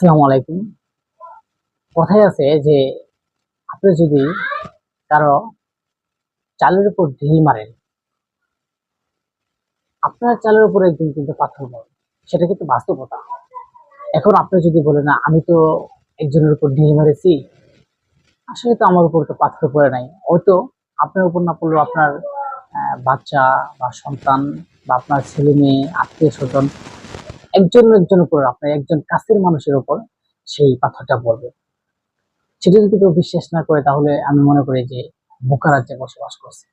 আসসালামু আলাইকুম। কথায় আছে যে আপনি যদি কারো চালের উপর ঢিল মারেন, আপনার চালের উপর একদিন কিন্তু পাথর পড়বে। সেটা কিন্তু বাস্তবতা। এখন আপনি যদি বলেন, না আমি তো একজনের উপর ঢিল মেরেছি, আসলে তো আমার উপর তো পাথর পড়ে নাই। হয়তো আপনার উপর না পড়লেও আপনার বাচ্চা বা সন্তান বা আপনার ছেলে মেয়ে, আত্মীয়-স্বজন একজন একজন উপর, আপনার একজন কাছের মানুষের উপর সেই পাথরটা পড়বে। সেটা যদি কেউ বিশ্বাস না করে, তাহলে আমি মনে করি যে বোকা রাজ্যে বসবাস করছে।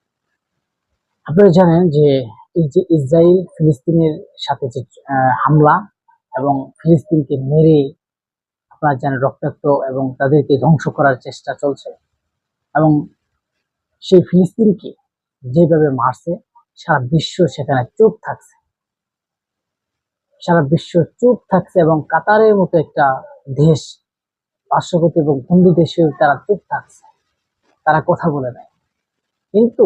আপনারা জানেন যে এই যে ইসরায়েল ফিলিস্তিনের সাথে যে হামলা এবং ফিলিস্তিনকে মেরে আপনারা জানেন রক্তাক্ত এবং তাদেরকে ধ্বংস করার চেষ্টা চলছে, এবং সেই ফিলিস্তিনকে যেভাবে মারছে সারা বিশ্ব সেখানে চুপ থাকছে। সারা বিশ্ব চুপ থাকছে এবং কাতারের মতো একটা দেশ, পার্শ্ববর্তী এবং বন্ধু দেশেও তারা চুপ থাকছে, তারা কথা বলে নাই। কিন্তু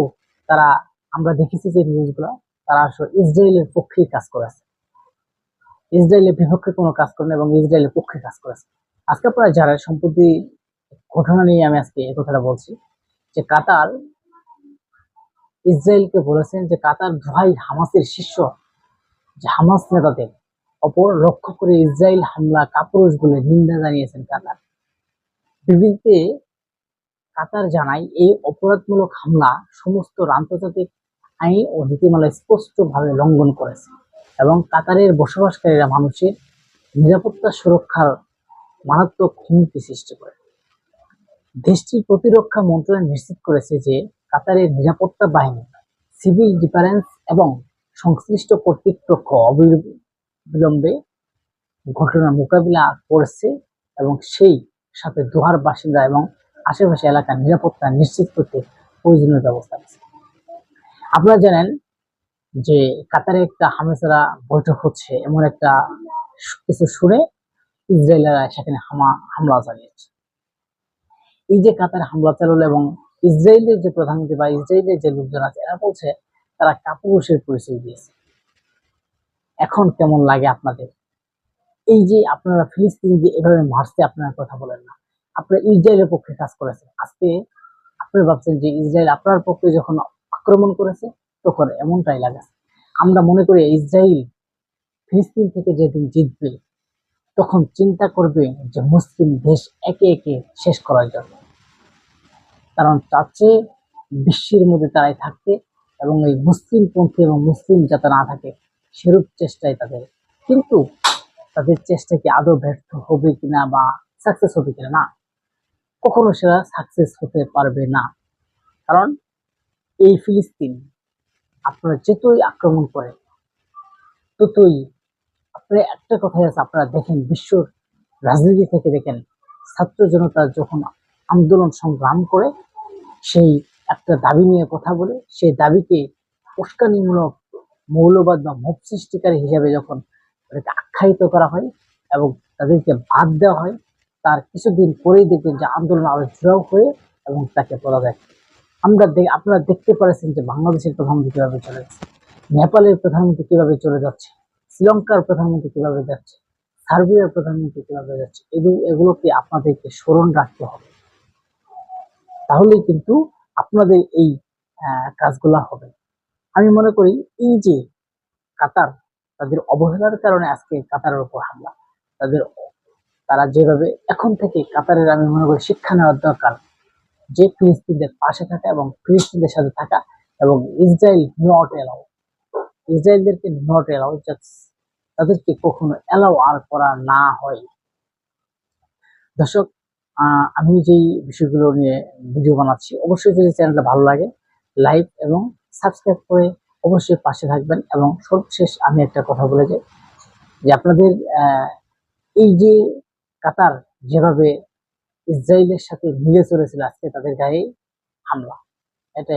তারা, আমরা দেখেছি যে নিউজগুলো, তারা আসলে ইসরায়েলের পক্ষেই কাজ করেছে, ইসরায়েলের বিপক্ষে কোনো কাজ করে না এবং ইসরায়েলের পক্ষে কাজ করেছে। আজকে আপনারা যারা সম্প্রতি ঘটনা নিয়ে আমি আজকে এই কথাটা বলছি, যে কাতার ইসরায়েলকে বলেছেন যে কাতার ভাই হামাসের শীর্ষ যে হামাস নেতাদের অপর লক্ষ্য করে ইসরায়েল হামলা কাপুরুষ বলে নিন্দা জানিয়েছেন কাতার। বিবৃতিতে কাতার জানায় এই অপরাধমূলক হামলা সমস্ত আন্তর্জাতিক আইন ও নীতিমালা স্পষ্টভাবে লঙ্ঘন করেছে এবং কাতারের বসবাসকারীরা মানুষের নিরাপত্তা সুরক্ষার মারাত্মক হুমকি সৃষ্টি করে। দেশটির প্রতিরক্ষা মন্ত্রণালয় নিশ্চিত করেছে যে কাতারের নিরাপত্তা বাহিনী, সিভিল ডিফেন্স এবং সংশ্লিষ্ট কর্তৃপক্ষ অবিলম্বে ঘটনার মোকাবিলা করছে এবং সেই সাথে দোহার বাসিন্দা এবং আশেপাশে এলাকার নিরাপত্তা নিশ্চিত করতে প্রয়োজনীয় ব্যবস্থা নিচ্ছে। আপনারা জানেন যে কাতারে একটা হামেশারা বৈঠক হচ্ছে, এমন একটা কিছু শুনে ইসরায়েলরা সেখানে হামলা চালিয়েছে। এই যে কাতার হামলা চালালো এবং ইসরায়েলের যে প্রধানমন্ত্রী বা ইসরায়েলের যে লোকজন আছে, এরা বলছে তারা কাপুরুষের পরিচয় দিয়েছে। এখন কেমন লাগে আপনাদের? এই যে আপনারা ফিলিস্তিন যে এভাবে মারছে, আপনারা কথা বলেন না, আপনারা ইসরায়েলের পক্ষে কাজ করেছেন। আজকে আপনারা ভাবছেন যে ইসরায়েল আপনার পক্ষে যখন আক্রমণ করেছে তখন এমনটাই লাগে। আমরা মনে করি ইসরায়েল ফিলিস্তিন থেকে যেদিন জিতবে তখন চিন্তা করবে যে মুসলিম দেশ একে একে শেষ করার জন্য, কারণ চাচ্ছে বিশ্বের মধ্যে তারাই থাকতে এবং এই মুসলিম পন্থী এবং মুসলিম যাতে না থাকে সেরূপ চেষ্টাই তাদের। কিন্তু তাদের চেষ্টা কি আদৌ ব্যর্থ হবে কিনা বা সাকসেস হবে কিনা, না, কখনো সেটা সাকসেস হতে পারবে না। কারণ এই ফিলিস্তিন আপনারা যতই আক্রমণ করে ততই, আপনারা একটা কথাই আছে, আপনারা দেখেন বিশ্ব রাজনীতি থেকে দেখেন ছাত্র জনতা যখন আন্দোলন সংগ্রাম করে, সেই একটা দাবি নিয়ে কথা বলে, সেই দাবিকে উস্কানিমূলক মৌলবাদ বা মব সৃষ্টিকারী হিসাবে যখন তাদেরকে আখ্যায়িত করা হয় এবং তাদেরকে বাদ দেওয়া হয়, তার কিছুদিন পরেই দেখবেন যে আন্দোলন আরো জোরাও হয়ে এবং তাকে পরাজয়। আপনারা দেখতে পাচ্ছেন যে বাংলাদেশের প্রধানমন্ত্রী কিভাবে চলে যাচ্ছে, নেপালের প্রধানমন্ত্রী কিভাবে চলে যাচ্ছে, শ্রীলঙ্কার প্রধানমন্ত্রী কিভাবে যাচ্ছে, সার্বিয়ার প্রধানমন্ত্রী কিভাবে যাচ্ছে। এগুলোকে আপনাদেরকে স্মরণ রাখতে হবে, তাহলেই কিন্তু আপনাদের এই কাজগুলা হবে। আমি মনে করি এই যে কাতার, তাদের অবহেলার কারণে আজকে কাতারের উপর হামলা, তাদের, তারা যেভাবে এখন থেকে কাতারের, আমি মনে করি শিক্ষা নেওয়ার দরকার যে ফিলিস্তিনদের পাশে থাকা এবং ফিলিস্তিনদের সাথে থাকা, এবং ইসরায়েল নট এলাও, ইসরায়েলদেরকে নট এলাও, তাদেরকে কখনো এলাও আর করা না হয়। দর্শক, আমি যেই বিষয়গুলো নিয়ে ভিডিও বানাচ্ছি, অবশ্যই যদি চ্যানেলটা ভালো লাগে লাইক এবং সাবস্ক্রাইব করে অবশ্যই পাশে থাকবেন। এবং সর্বশেষ আমি একটা কথা বলে যাই যে আপনাদের এই যে কাতার যেভাবে ইসরায়েলের সাথে মিলে চলেছিল, আজকে তাদের গায়ে হামলা, এটা